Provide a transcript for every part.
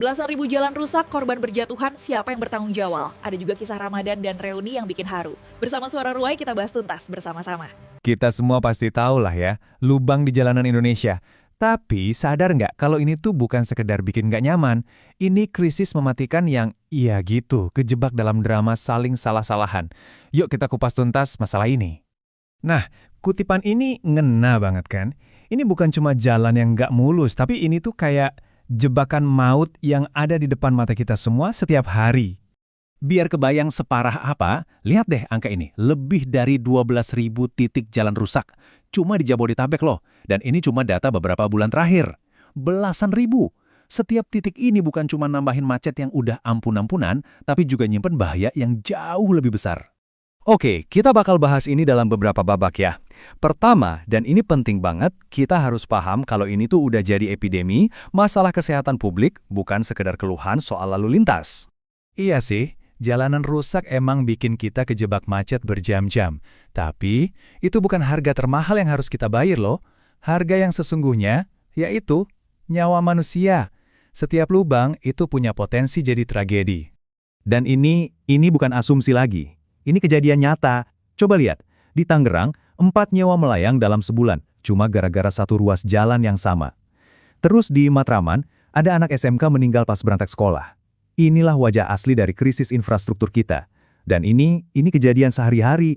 Belasan ribu jalan rusak, korban berjatuhan, siapa yang bertanggung jawab? Ada juga kisah Ramadan dan reuni yang bikin haru. Bersama Suara Ruai kita bahas tuntas bersama-sama. Kita semua pasti tahu lah ya, lubang di jalanan Indonesia. Tapi sadar nggak kalau ini tuh bukan sekedar bikin nggak nyaman. Ini krisis mematikan yang, iya gitu, kejebak dalam drama saling salah-salahan. Yuk kita kupas tuntas masalah ini. Nah, kutipan ini ngena banget kan? Ini bukan cuma jalan yang nggak mulus, tapi ini tuh kayak jebakan maut yang ada di depan mata kita semua setiap hari. Biar kebayang separah apa, lihat deh angka ini. Lebih dari 12.000 titik jalan rusak. Cuma di Jabodetabek loh. Dan ini cuma data beberapa bulan terakhir. Belasan ribu. Setiap titik ini bukan cuma nambahin macet yang udah ampun-ampunan, tapi juga nyimpen bahaya yang jauh lebih besar. Oke, kita bakal bahas ini dalam beberapa babak ya. Pertama, dan ini penting banget, kita harus paham kalau ini tuh udah jadi epidemi, masalah kesehatan publik, bukan sekedar keluhan soal lalu lintas. Iya sih. Jalanan rusak emang bikin kita kejebak macet berjam-jam. Tapi, itu bukan harga termahal yang harus kita bayar loh. Harga yang sesungguhnya, yaitu nyawa manusia. Setiap lubang itu punya potensi jadi tragedi. Dan ini bukan asumsi lagi. Ini kejadian nyata. Coba lihat, di Tangerang, 4 nyawa melayang dalam sebulan, cuma gara-gara satu ruas jalan yang sama. Terus di Matraman, ada anak SMK meninggal pas berangkat sekolah. Inilah wajah asli dari krisis infrastruktur kita. Dan ini kejadian sehari-hari.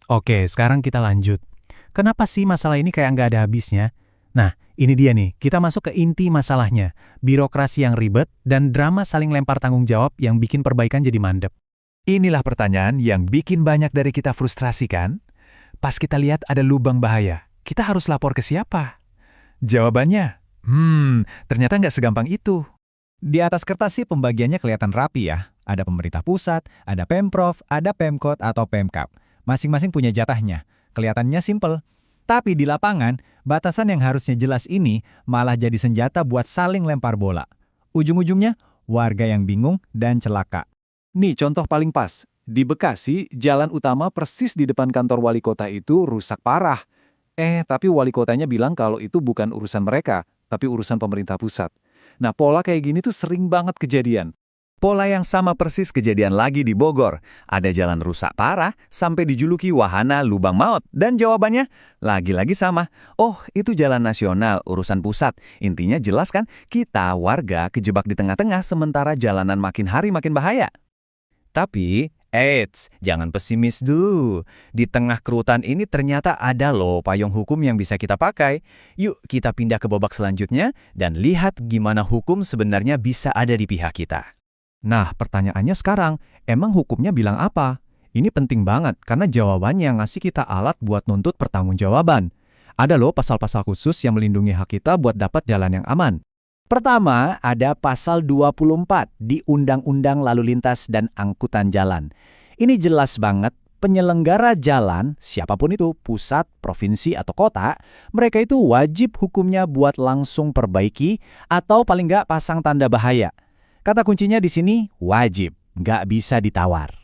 Oke, sekarang kita lanjut. Kenapa sih masalah ini kayak nggak ada habisnya? Nah, ini dia nih, kita masuk ke inti masalahnya. Birokrasi yang ribet dan drama saling lempar tanggung jawab yang bikin perbaikan jadi mandek. Inilah pertanyaan yang bikin banyak dari kita frustrasi kan? Pas kita lihat ada lubang bahaya, kita harus lapor ke siapa? Jawabannya, ternyata nggak segampang itu. Di atas kertas sih pembagiannya kelihatan rapi ya. Ada pemerintah pusat, ada Pemprov, ada Pemkot atau Pemkap. Masing-masing punya jatahnya. Kelihatannya simpel. Tapi di lapangan, batasan yang harusnya jelas ini malah jadi senjata buat saling lempar bola. Ujung-ujungnya, warga yang bingung dan celaka. Nih contoh paling pas. Di Bekasi, jalan utama persis di depan kantor wali kota itu rusak parah. Tapi wali kotanya bilang kalau itu bukan urusan mereka, tapi urusan pemerintah pusat. Nah, pola kayak gini tuh sering banget kejadian. Pola yang sama persis kejadian lagi di Bogor. Ada jalan rusak parah sampai dijuluki wahana lubang maut. Dan jawabannya, lagi-lagi sama. Oh, itu jalan nasional, urusan pusat. Intinya jelas kan, kita warga kejebak di tengah-tengah sementara jalanan makin hari makin bahaya. Tapi, jangan pesimis dulu. Di tengah kerutan ini ternyata ada loh payung hukum yang bisa kita pakai. Yuk kita pindah ke babak selanjutnya dan lihat gimana hukum sebenarnya bisa ada di pihak kita. Nah, pertanyaannya sekarang, emang hukumnya bilang apa? Ini penting banget karena jawabannya ngasih kita alat buat nuntut pertanggungjawaban. Ada loh pasal-pasal khusus yang melindungi hak kita buat dapat jalan yang aman. Pertama, ada pasal 24 di Undang-Undang Lalu Lintas dan Angkutan Jalan. Ini jelas banget, penyelenggara jalan, siapapun itu, pusat, provinsi, atau kota, mereka itu wajib hukumnya buat langsung perbaiki atau paling nggak pasang tanda bahaya. Kata kuncinya di sini, wajib, nggak bisa ditawar.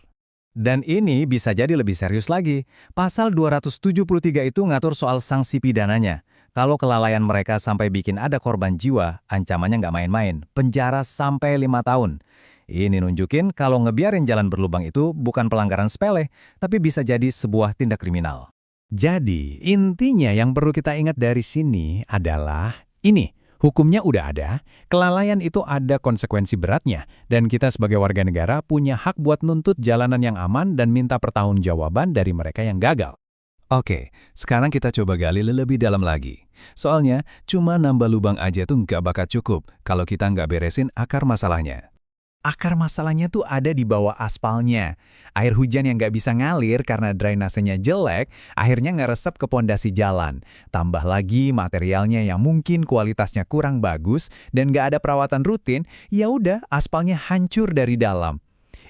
Dan ini bisa jadi lebih serius lagi. Pasal 273 itu ngatur soal sanksi pidananya. Kalau kelalaian mereka sampai bikin ada korban jiwa, ancamannya nggak main-main, penjara sampai 5 tahun. Ini nunjukin kalau ngebiarin jalan berlubang itu bukan pelanggaran sepele, tapi bisa jadi sebuah tindak kriminal. Jadi, intinya yang perlu kita ingat dari sini adalah ini, hukumnya udah ada, kelalaian itu ada konsekuensi beratnya, dan kita sebagai warga negara punya hak buat nuntut jalanan yang aman dan minta pertanggungjawaban dari mereka yang gagal. Oke, sekarang kita coba gali lebih dalam lagi. Soalnya, cuma nambah lubang aja tuh nggak bakal cukup kalau kita nggak beresin akar masalahnya. Akar masalahnya tuh ada di bawah aspalnya. Air hujan yang nggak bisa ngalir karena drainasenya jelek, akhirnya ngeresep ke pondasi jalan. Tambah lagi materialnya yang mungkin kualitasnya kurang bagus dan nggak ada perawatan rutin, ya udah aspalnya hancur dari dalam.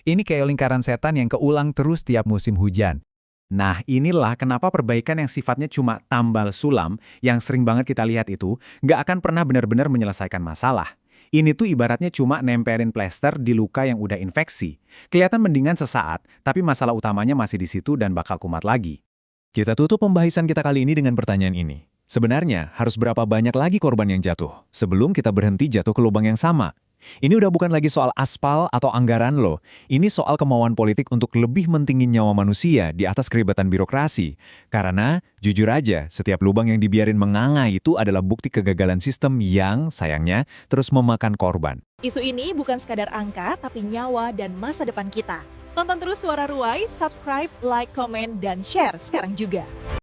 Ini kayak lingkaran setan yang keulang terus tiap musim hujan. Nah, inilah kenapa perbaikan yang sifatnya cuma tambal sulam, yang sering banget kita lihat itu, nggak akan pernah benar-benar menyelesaikan masalah. Ini tuh ibaratnya cuma nempelin plester di luka yang udah infeksi. Kelihatan mendingan sesaat, tapi masalah utamanya masih di situ dan bakal kumat lagi. Kita tutup pembahasan kita kali ini dengan pertanyaan ini. Sebenarnya harus berapa banyak lagi korban yang jatuh sebelum kita berhenti jatuh ke lubang yang sama? Ini udah bukan lagi soal aspal atau anggaran loh. Ini soal kemauan politik untuk lebih mentingin nyawa manusia di atas keribatan birokrasi. Karena, jujur aja, setiap lubang yang dibiarin menganga itu adalah bukti kegagalan sistem yang, sayangnya, terus memakan korban. Isu ini bukan sekadar angka, tapi nyawa dan masa depan kita. Tonton terus Suara Ruai, subscribe, like, komen, dan share sekarang juga.